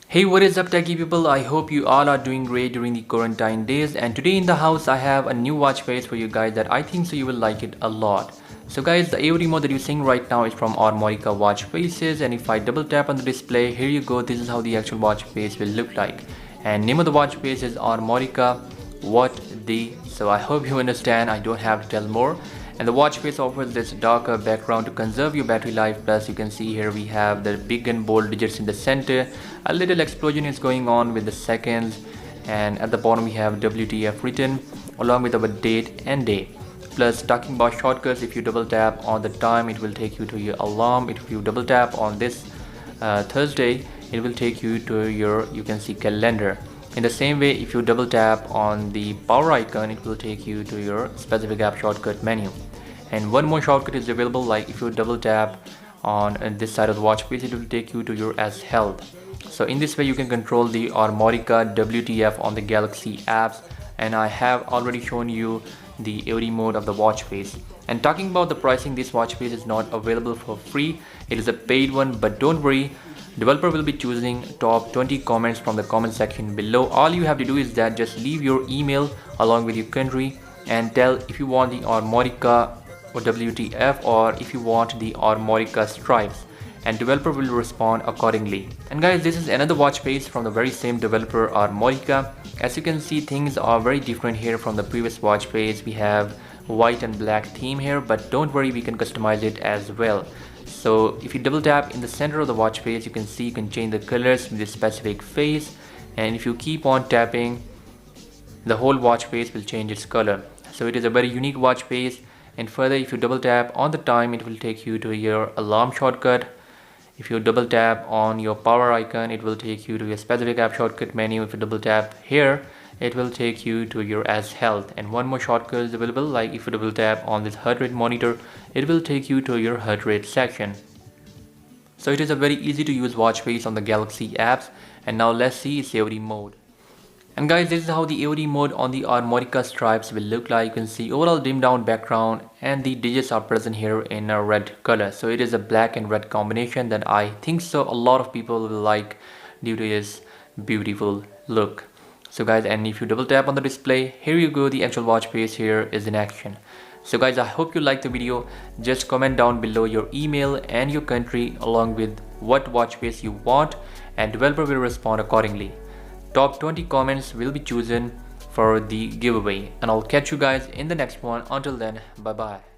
Hey, what is up techie people? I hope you all are doing great during the quarantine days, and today in the house I have a new watch face for you guys that I think so you will like it a lot. So guys, the AOD mode that you're seeing right now is from Armorica watch faces, and if I double tap on the display, here you go, this is how the actual watch face will look like. And name of the watch face is Armorica WTF. So I hope you understand, I don't have to tell more. And the watch face offers this darker background to conserve your battery life. Plus you can see here we have the big and bold digits in the center. A little explosion is going on with the seconds, and at the bottom we have WTF written along with our date and day. Plus talking about shortcuts, if you double tap on the time it will take you to your alarm. If you double tap on this Thursday, it will take you to your, you can see, calendar. In the same way, if you double tap on the power icon, it will take you to your specific app shortcut menu. And one more shortcut is available, like if you double tap on this side of the watch face, it will take you to your S health. So in this way you can control the Armorica WTF on the Galaxy apps, and I have already shown you the AOD mode of the watch face. And talking about the pricing, this watch face is not available for free, it is a paid one, but don't worry, developer will be choosing top 20 comments from the comment section below. All you have to do is that just leave your email along with your country and tell if you want the Armorica or WTF or if you want the Armorica Stripes, and developer will respond accordingly. And guys, this is another watch face from the very same developer, Armorica. As you can see, things are very different here from the previous watch face. We have white and black theme here, but don't worry, we can customize it as well. So if you double tap in the center of the watch face, you can see you can change the colors with a specific face, and if you keep on tapping, the whole watch face will change its color. So it is a very unique watch face. And further, if you double tap on the time, it will take you to your alarm shortcut. If you double tap on your power icon, it will take you to your specific app shortcut menu. If you double tap here, it will take you to your S health. And one more shortcut is available, like if you double tap on this heart rate monitor, it will take you to your heart rate section. So it is a very easy to use watch face on the Galaxy apps. And now let's see its AOD mode. And guys, this is how the AOD mode on the Armorica Stripes will look like. You can see overall dimmed down background, and the digits are present here in a red color. So it is a black and red combination that I think so a lot of people will like due to its beautiful look. So guys, and if you double tap on the display, here you go, the actual watch face here is in action. So guys, I hope you liked the video. Just comment down below your email and your country along with what watch face you want, and developer will respond accordingly. Top 20 comments will be chosen for the giveaway, and I'll catch you guys in the next one. Until then, bye bye.